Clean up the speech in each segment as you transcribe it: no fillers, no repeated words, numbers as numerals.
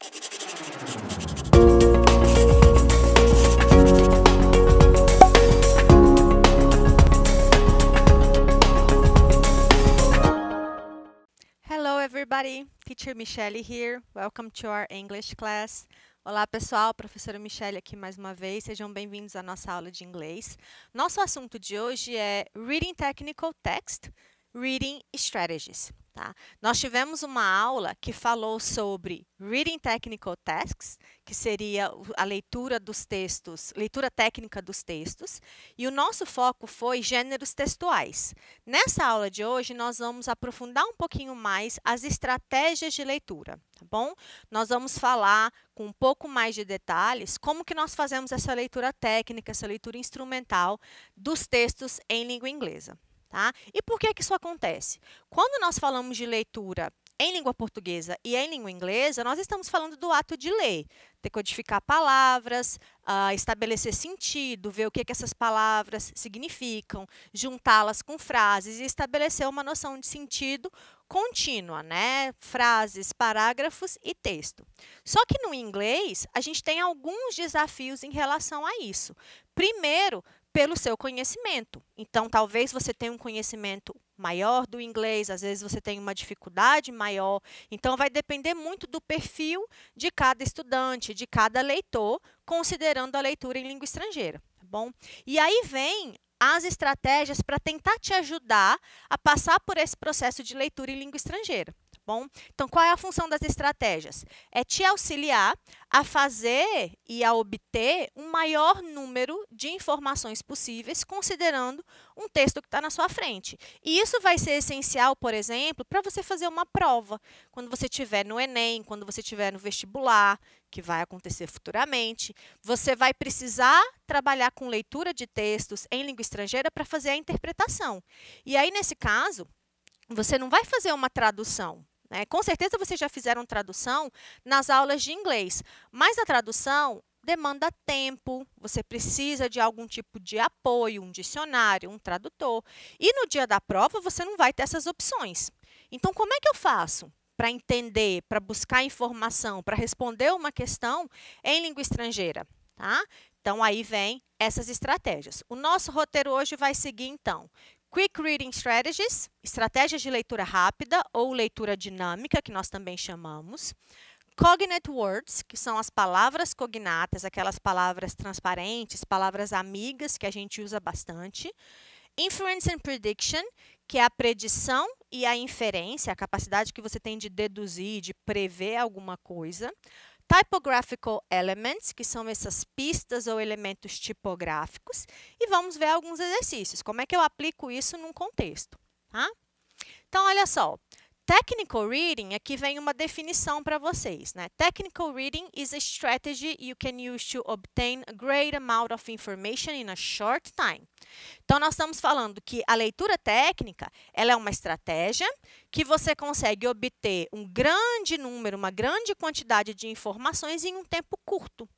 Hello everybody, Teacher Michelle here. Welcome to our English class. Olá pessoal, professora Michelle aqui mais uma vez. Sejam bem-vindos à nossa aula de inglês. Nosso assunto de hoje é Reading Technical Text, Reading Strategies. Tá? Nós tivemos uma aula que falou sobre Reading Technical Texts, que seria a leitura dos textos, leitura técnica dos textos, e o nosso foco foi gêneros textuais. Nessa aula de hoje, nós vamos aprofundar um pouquinho mais as estratégias de leitura, tá bom? Nós vamos falar com um pouco mais de detalhes como que nós fazemos essa leitura técnica, essa leitura instrumental dos textos em língua inglesa. Tá? E por que isso acontece? Quando nós falamos de leitura em língua portuguesa e em língua inglesa, nós estamos falando do ato de ler, decodificar palavras, estabelecer sentido, ver o que essas palavras significam, juntá-las com frases e estabelecer uma noção de sentido contínua, né? Frases, parágrafos e texto. Só que no inglês, a gente tem alguns desafios em relação a isso. Primeiro, pelo seu conhecimento. Então, talvez você tenha um conhecimento maior do inglês, às vezes você tem uma dificuldade maior. Então, vai depender muito do perfil de cada estudante, de cada leitor, considerando a leitura em língua estrangeira, tá bom? E aí vem as estratégias para tentar te ajudar a passar por esse processo de leitura em língua estrangeira. Bom, então, qual é a função das estratégias? É te auxiliar a fazer e a obter um maior número de informações possíveis, considerando um texto que está na sua frente. E isso vai ser essencial, por exemplo, para você fazer uma prova. Quando você estiver no Enem, quando você estiver no vestibular, que vai acontecer futuramente, você vai precisar trabalhar com leitura de textos em língua estrangeira para fazer a interpretação. E aí, nesse caso, você não vai fazer uma tradução. Com certeza vocês já fizeram tradução nas aulas de inglês, mas a tradução demanda tempo, você precisa de algum tipo de apoio, um dicionário, um tradutor. E no dia da prova você não vai ter essas opções. Então, como é que eu faço para entender, para buscar informação, para responder uma questão em língua estrangeira? Tá? Então, aí vem essas estratégias. O nosso roteiro hoje vai seguir, então, Quick Reading Strategies, estratégias de leitura rápida ou leitura dinâmica, que nós também chamamos. Cognate Words, que são as palavras cognatas, aquelas palavras transparentes, palavras amigas que a gente usa bastante. Inference and Prediction, que é a predição e a inferência, a capacidade que você tem de deduzir, de prever alguma coisa. Typographical Elements, que são essas pistas ou elementos tipográficos. E vamos ver alguns exercícios. Como é que eu aplico isso num contexto? Tá? Então, olha só. Technical Reading, aqui vem uma definição para vocês. Né? Technical Reading is a strategy you can use to obtain a great amount of information in a short time. Então, nós estamos falando que a leitura técnica, ela é uma estratégia que você consegue obter um grande número, uma grande quantidade de informações em um tempo curto,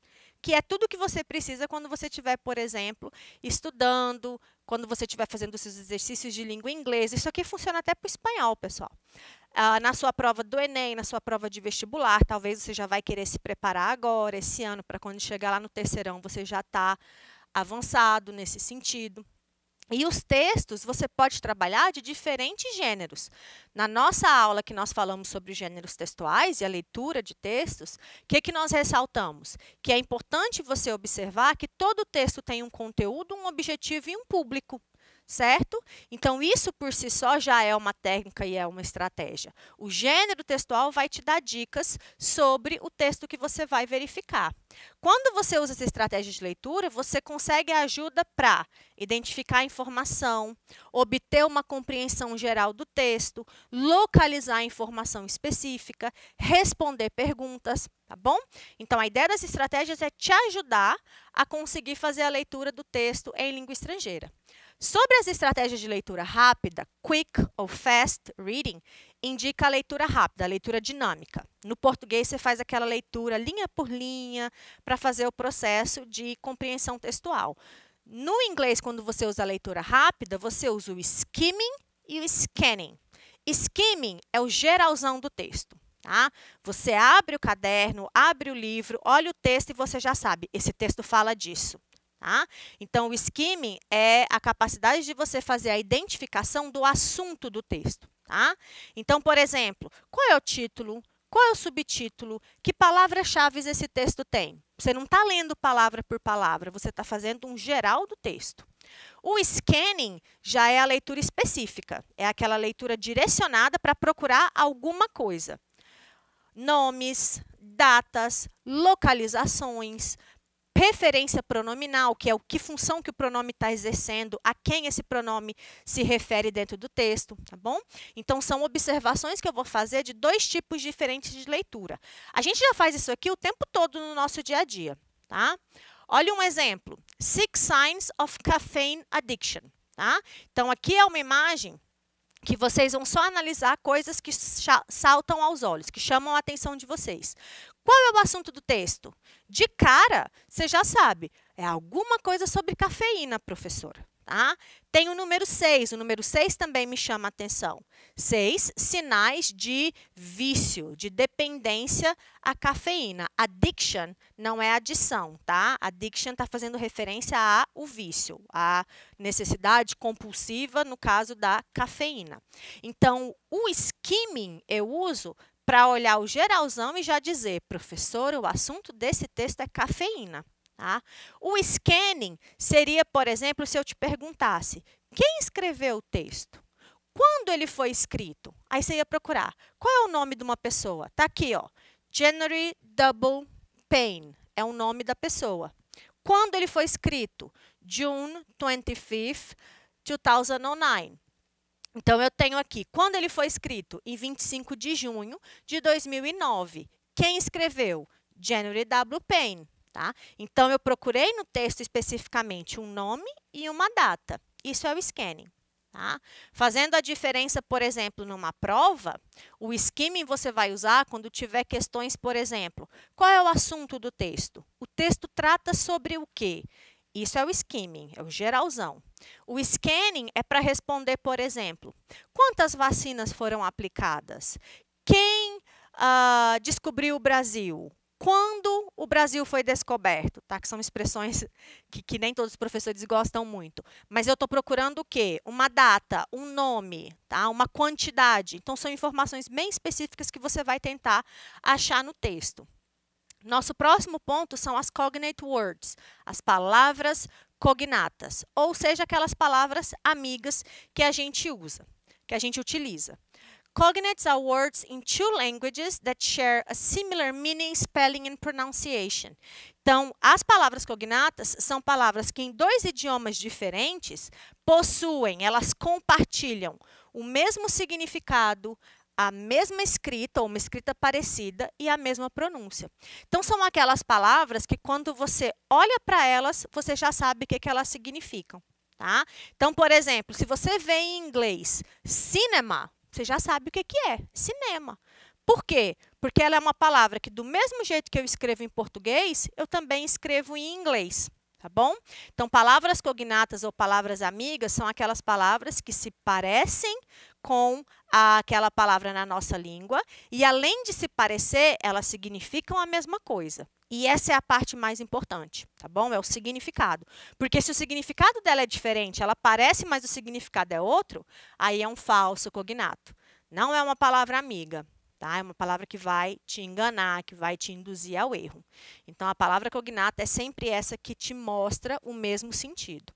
que é tudo que você precisa quando você estiver, por exemplo, estudando, quando você estiver fazendo os seus exercícios de língua inglesa. Isso aqui funciona até para o espanhol, pessoal. Na sua prova do Enem, na sua prova de vestibular, talvez você já vai querer se preparar agora, esse ano, para quando chegar lá no terceirão, você já está avançado nesse sentido. E os textos, você pode trabalhar de diferentes gêneros. Na nossa aula que nós falamos sobre os gêneros textuais e a leitura de textos, o que nós ressaltamos? Que é importante você observar que todo texto tem um conteúdo, um objetivo e um público. Certo? Então, isso por si só já é uma técnica e é uma estratégia. O gênero textual vai te dar dicas sobre o texto que você vai verificar. Quando você usa essa estratégia de leitura, você consegue ajuda para identificar a informação, obter uma compreensão geral do texto, localizar a informação específica, responder perguntas, tá bom? Então, a ideia das estratégias é te ajudar a conseguir fazer a leitura do texto em língua estrangeira. Sobre as estratégias de leitura rápida, quick ou fast reading, indica a leitura rápida, a leitura dinâmica. No português, você faz aquela leitura linha por linha para fazer o processo de compreensão textual. No inglês, quando você usa a leitura rápida, você usa o skimming e o scanning. Skimming é o geralzão do texto. Tá? Você abre o caderno, abre o livro, olha o texto e você já sabe, esse texto fala disso. Tá? Então, o skimming é a capacidade de você fazer a identificação do assunto do texto. Tá? Então, por exemplo, qual é o título? Qual é o subtítulo? Que palavras-chave esse texto tem? Você não está lendo palavra por palavra, você está fazendo um geral do texto. O scanning já é a leitura específica, é aquela leitura direcionada para procurar alguma coisa. Nomes, datas, localizações, referência pronominal, que é que função que o pronome está exercendo, a quem esse pronome se refere dentro do texto, tá bom? Então, são observações que eu vou fazer de dois tipos diferentes de leitura. A gente já faz isso aqui o tempo todo no nosso dia a dia, tá? Olha um exemplo. 6 Signs of Caffeine Addiction, tá? Então, aqui é uma imagem que vocês vão só analisar coisas que saltam aos olhos, que chamam a atenção de vocês. Qual é o assunto do texto? De cara, você já sabe, é alguma coisa sobre cafeína, professora. Tá? Tem o número 6 também me chama a atenção. 6 sinais de vício, de dependência à cafeína. Addiction não é adição, tá? Addiction está fazendo referência ao vício, à necessidade compulsiva, no caso da cafeína. Então, o skimming eu uso para olhar o geralzão e já dizer, professor, o assunto desse texto é cafeína. Tá? O scanning seria, por exemplo, se eu te perguntasse, quem escreveu o texto? Quando ele foi escrito? Aí você ia procurar, qual é o nome de uma pessoa? Está aqui, ó, January Double Payne, é o nome da pessoa. Quando ele foi escrito? June 25th, 2009. Então, eu tenho aqui, quando ele foi escrito? Em 25 de junho de 2009. Quem escreveu? January W. Payne. Tá? Então, eu procurei no texto especificamente um nome e uma data. Isso é o scanning. Tá? Fazendo a diferença, por exemplo, numa prova, o skimming você vai usar quando tiver questões, por exemplo, qual é o assunto do texto? O texto trata sobre o quê? Isso é o skimming, é o geralzão. O scanning é para responder, por exemplo, quantas vacinas foram aplicadas? Quem descobriu o Brasil? Quando o Brasil foi descoberto, tá? Que são expressões que nem todos os professores gostam muito. Mas eu estou procurando o quê? Uma data, um nome, tá? Uma quantidade. Então, são informações bem específicas que você vai tentar achar no texto. Nosso próximo ponto são as cognate words, as palavras cognatas, ou seja, aquelas palavras amigas que a gente usa, que a gente utiliza. Cognates are words in two languages that share a similar meaning, spelling and pronunciation. Então, as palavras cognatas são palavras que em dois idiomas diferentes possuem, elas compartilham o mesmo significado, a mesma escrita ou uma escrita parecida e a mesma pronúncia. Então, são aquelas palavras que quando você olha para elas, você já sabe o que elas significam. Tá? Então, por exemplo, se você vê em inglês cinema, você já sabe o que é, cinema. Por quê? Porque ela é uma palavra que, do mesmo jeito que eu escrevo em português, eu também escrevo em inglês, tá bom? Então, palavras cognatas ou palavras amigas são aquelas palavras que se parecem com aquela palavra na nossa língua e, além de se parecer, elas significam a mesma coisa. E essa é a parte mais importante, tá bom? É o significado. Porque se o significado dela é diferente, ela parece, mas o significado é outro, aí é um falso cognato. Não é uma palavra amiga, tá? É uma palavra que vai te enganar, que vai te induzir ao erro. Então, a palavra cognata é sempre essa que te mostra o mesmo sentido.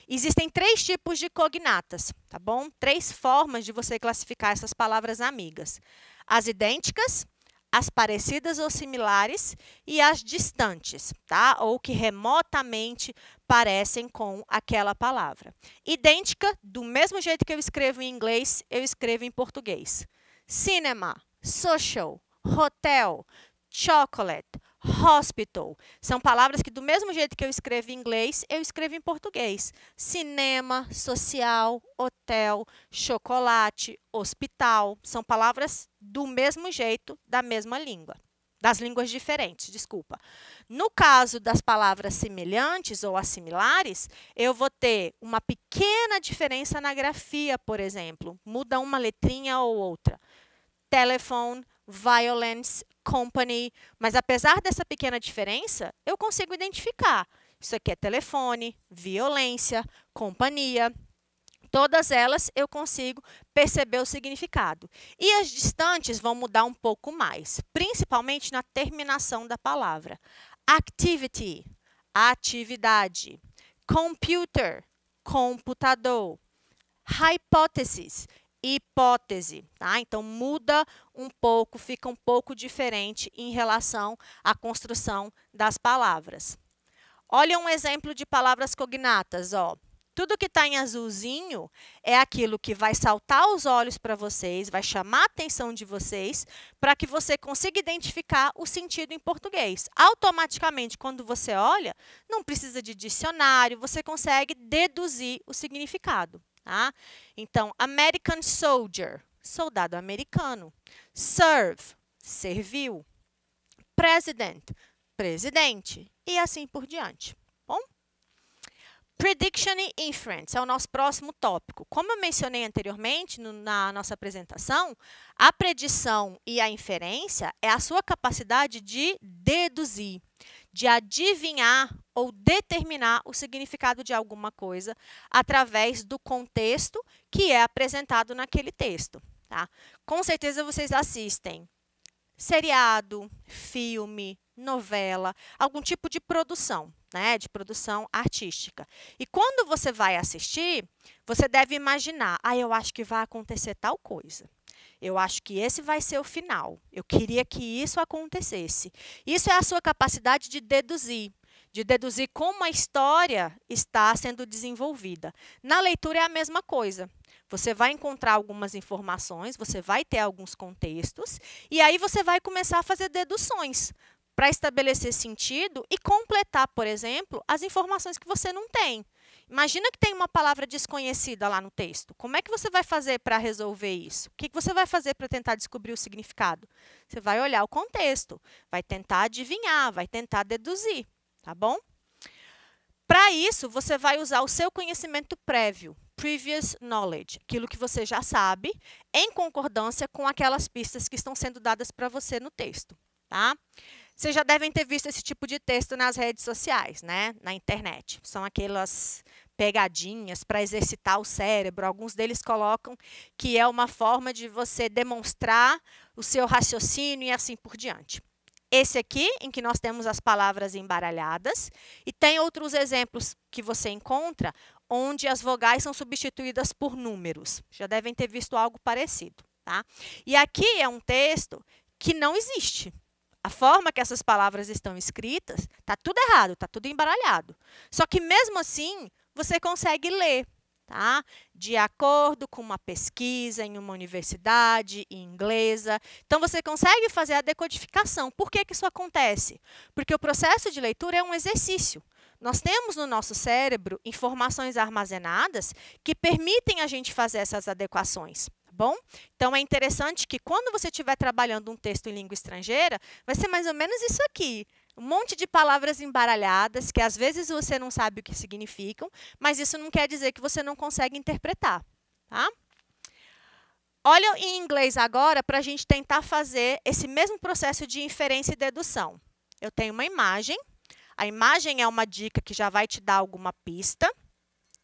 Existem 3 tipos de cognatas, tá bom? 3 formas de você classificar essas palavras amigas. As idênticas, as parecidas ou similares e as distantes, tá? Ou que remotamente parecem com aquela palavra. Idêntica, do mesmo jeito que eu escrevo em inglês, eu escrevo em português. Cinema, social, hotel, chocolate, hospital. São palavras que, do mesmo jeito que eu escrevo em inglês, eu escrevo em português. Cinema, social, hotel, chocolate, hospital. São palavras do mesmo jeito, da mesma língua. Das línguas diferentes, desculpa. No caso das palavras semelhantes ou assimilares, eu vou ter uma pequena diferença na grafia, por exemplo. Muda uma letrinha ou outra. Telephone, violence, company. Mas apesar dessa pequena diferença, eu consigo identificar. Isso aqui é telefone, violência, companhia. Todas elas eu consigo perceber o significado. E as distantes vão mudar um pouco mais, principalmente na terminação da palavra. Activity, atividade. Computer, computador. Hypothesis, hipótese, tá? Então muda um pouco, fica um pouco diferente em relação à construção das palavras. Olha um exemplo de palavras cognatas, ó. Tudo que está em azulzinho é aquilo que vai saltar os olhos para vocês, vai chamar a atenção de vocês, para que você consiga identificar o sentido em português. Automaticamente, quando você olha, não precisa de dicionário, você consegue deduzir o significado. Tá? Então, American Soldier, soldado americano. Serve, serviu. President, presidente. E assim por diante. Bom? Prediction e inference é o nosso próximo tópico. Como eu mencionei anteriormente na nossa apresentação, a predição e a inferência é a sua capacidade de deduzir, de adivinhar ou determinar o significado de alguma coisa através do contexto que é apresentado naquele texto. Tá? Com certeza vocês assistem seriado, filme, novela, algum tipo de produção, né, de produção artística. E quando você vai assistir, você deve imaginar, eu acho que vai acontecer tal coisa. Eu acho que esse vai ser o final. Eu queria que isso acontecesse. Isso é a sua capacidade de deduzir como a história está sendo desenvolvida. Na leitura é a mesma coisa. Você vai encontrar algumas informações, você vai ter alguns contextos, e aí você vai começar a fazer deduções para estabelecer sentido e completar, por exemplo, as informações que você não tem. Imagina que tem uma palavra desconhecida lá no texto. Como é que você vai fazer para resolver isso? O que você vai fazer para tentar descobrir o significado? Você vai olhar o contexto, vai tentar adivinhar, vai tentar deduzir, tá bom? Para isso, você vai usar o seu conhecimento prévio, previous knowledge, aquilo que você já sabe, em concordância com aquelas pistas que estão sendo dadas para você no texto, tá? Vocês já devem ter visto esse tipo de texto nas redes sociais, né? Na internet. São aquelas pegadinhas para exercitar o cérebro. Alguns deles colocam que é uma forma de você demonstrar o seu raciocínio e assim por diante. Esse aqui, em que nós temos as palavras embaralhadas, e tem outros exemplos que você encontra, onde as vogais são substituídas por números. Já devem ter visto algo parecido, tá? E aqui é um texto que não existe. A forma que essas palavras estão escritas, está tudo errado, está tudo embaralhado. Só que, mesmo assim, você consegue ler, tá? De acordo com uma pesquisa em uma universidade inglesa. Então, você consegue fazer a decodificação. Por que isso acontece? Porque o processo de leitura é um exercício. Nós temos no nosso cérebro informações armazenadas que permitem a gente fazer essas adequações. Bom? Então, é interessante que quando você estiver trabalhando um texto em língua estrangeira, vai ser mais ou menos isso aqui. Um monte de palavras embaralhadas, que às vezes você não sabe o que significam, mas isso não quer dizer que você não consegue interpretar. Tá? Olha em inglês agora para a gente tentar fazer esse mesmo processo de inferência e dedução. Eu tenho uma imagem. A imagem é uma dica que já vai te dar alguma pista.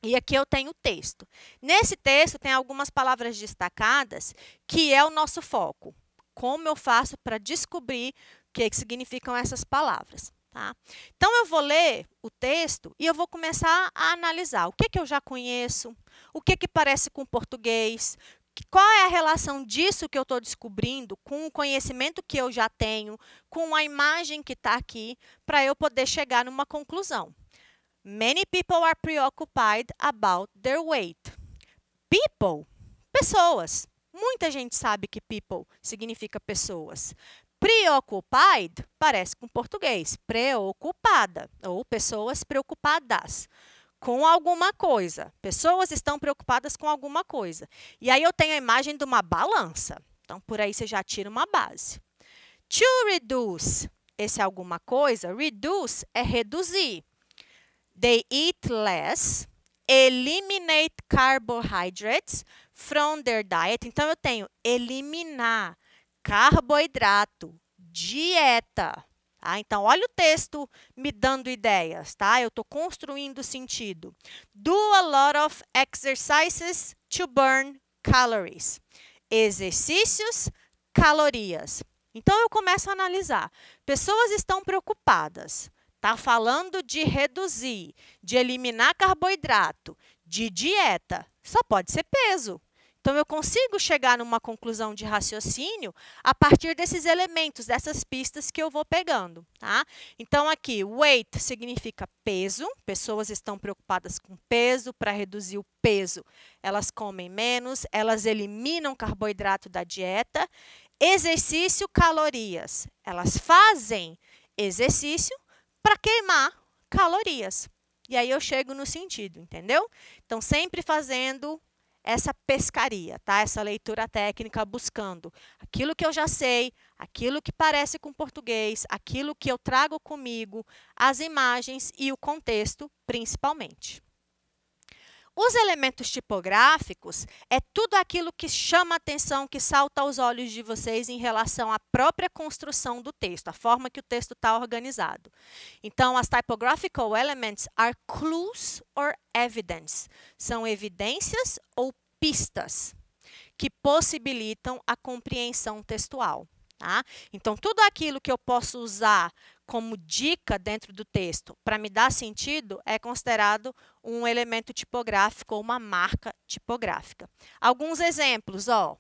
E aqui eu tenho o texto. Nesse texto tem algumas palavras destacadas, que é o nosso foco. Como eu faço para descobrir o que significam essas palavras? Tá? Então, eu vou ler o texto e eu vou começar a analisar o que eu já conheço, o que parece com o português, qual é a relação disso que eu estou descobrindo com o conhecimento que eu já tenho, com a imagem que está aqui, para eu poder chegar numa conclusão. Many people are preoccupied about their weight. People, pessoas. Muita gente sabe que people significa pessoas. Preoccupied parece com português, preocupada, ou pessoas preocupadas com alguma coisa. Pessoas estão preocupadas com alguma coisa. E aí eu tenho a imagem de uma balança. Então, por aí você já tira uma base. To reduce, esse é alguma coisa. Reduce é reduzir. They eat less, eliminate carbohydrates from their diet. Então, eu tenho eliminar carboidrato, dieta. Tá? Então, olha o texto me dando ideias, tá? Eu estou construindo sentido. Do a lot of exercises to burn calories. Exercícios, calorias. Então, eu começo a analisar. Pessoas estão preocupadas. Está falando de reduzir, de eliminar carboidrato, de dieta. Só pode ser peso. Então, eu consigo chegar numa conclusão de raciocínio a partir desses elementos, dessas pistas que eu vou pegando, tá? Então, aqui, weight significa peso. Pessoas estão preocupadas com peso. Para reduzir o peso, elas comem menos, elas eliminam carboidrato da dieta. Exercício, calorias. Elas fazem exercício para queimar calorias. E aí, eu chego no sentido, entendeu? Então, sempre fazendo essa pescaria, tá? Essa leitura técnica, buscando aquilo que eu já sei, aquilo que parece com português, aquilo que eu trago comigo, as imagens e o contexto, principalmente. Os elementos tipográficos é tudo aquilo que chama a atenção, que salta aos olhos de vocês em relação à própria construção do texto, a forma que o texto está organizado. Então, as typographical elements are clues or evidence. São evidências ou pistas que possibilitam a compreensão textual. Tá? Então, tudo aquilo que eu posso usar como dica dentro do texto para me dar sentido é considerado um elemento tipográfico ou uma marca tipográfica. Alguns exemplos, ó.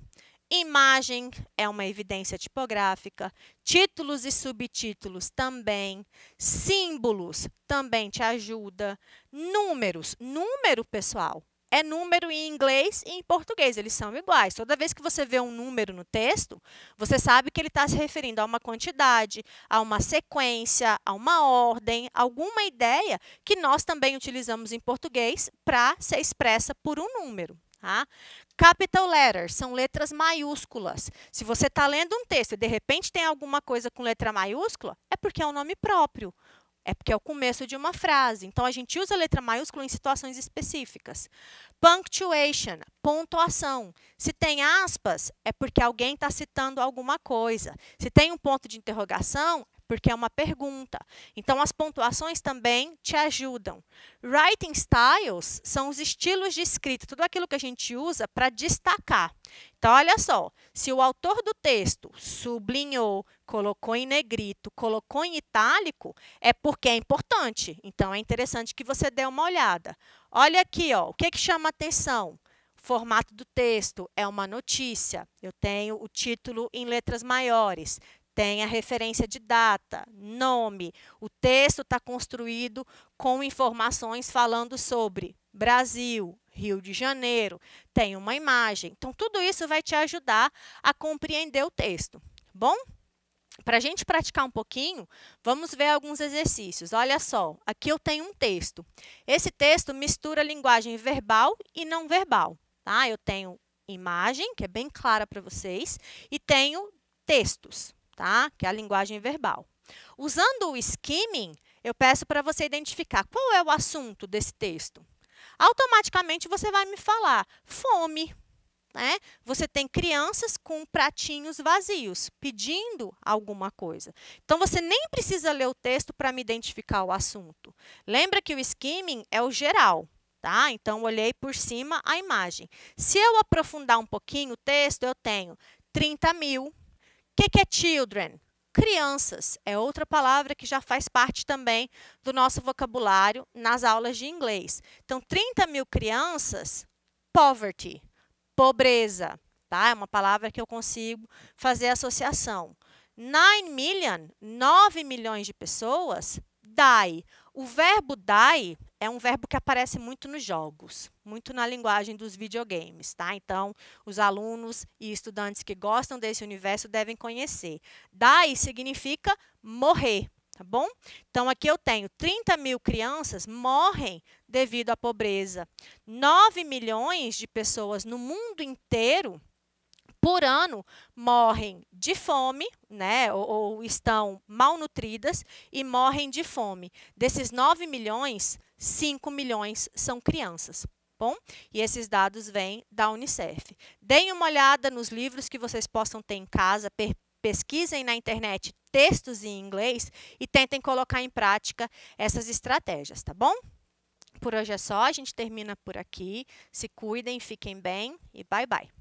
Imagem é uma evidência tipográfica, títulos e subtítulos também, símbolos também te ajuda, números, número, pessoal, é número em inglês e em português, eles são iguais. Toda vez que você vê um número no texto, você sabe que ele está se referindo a uma quantidade, a uma sequência, a uma ordem, alguma ideia que nós também utilizamos em português para ser expressa por um número. Tá? Capital letters são letras maiúsculas. Se você está lendo um texto e, de repente, tem alguma coisa com letra maiúscula, é porque é um nome próprio. É porque é o começo de uma frase. Então, a gente usa a letra maiúscula em situações específicas. Punctuation, pontuação. Se tem aspas, é porque alguém está citando alguma coisa. Se tem um ponto de interrogação, é porque é uma pergunta. Então, as pontuações também te ajudam. Writing styles são os estilos de escrita, tudo aquilo que a gente usa para destacar. Então, olha só, se o autor do texto sublinhou, colocou em negrito, colocou em itálico, é porque é importante. Então, é interessante que você dê uma olhada. Olha aqui, ó, o que chama atenção? O formato do texto é uma notícia. Eu tenho o título em letras maiores. Tem a referência de data, nome. O texto está construído com informações falando sobre Brasil, Rio de Janeiro. Tem uma imagem. Então, tudo isso vai te ajudar a compreender o texto. Bom? Para a gente praticar um pouquinho, vamos ver alguns exercícios. Olha só, aqui eu tenho um texto. Esse texto mistura linguagem verbal e não verbal. Tá? Eu tenho imagem, que é bem clara para vocês, e tenho textos, tá? Que é a linguagem verbal. Usando o skimming, eu peço para você identificar qual é o assunto desse texto. Automaticamente, você vai me falar fome. Né? Você tem crianças com pratinhos vazios, pedindo alguma coisa. Então, você nem precisa ler o texto para me identificar o assunto. Lembra que o skimming é o geral, tá? Então, olhei por cima a imagem. Se eu aprofundar um pouquinho o texto, eu tenho 30 mil. O que é children? Crianças. É outra palavra que já faz parte também do nosso vocabulário nas aulas de inglês. Então, 30 mil crianças, poverty. Pobreza, tá? É uma palavra que eu consigo fazer associação. 9 million, 9 milhões de pessoas, die. O verbo die é um verbo que aparece muito nos jogos, muito na linguagem dos videogames, tá? Então, os alunos e estudantes que gostam desse universo devem conhecer. Die significa morrer. Tá bom? Então, aqui eu tenho 30 mil crianças morrem devido à pobreza. 9 milhões de pessoas no mundo inteiro, por ano, morrem de fome, né? Ou estão malnutridas e morrem de fome. Desses 9 milhões, 5 milhões são crianças. bom? E esses dados vêm da Unicef. Deem uma olhada nos livros que vocês possam ter em casa, pesquisem na internet textos em inglês e tentem colocar em prática essas estratégias, tá bom? Por hoje é só, a gente termina por aqui. Se cuidem, fiquem bem e bye bye!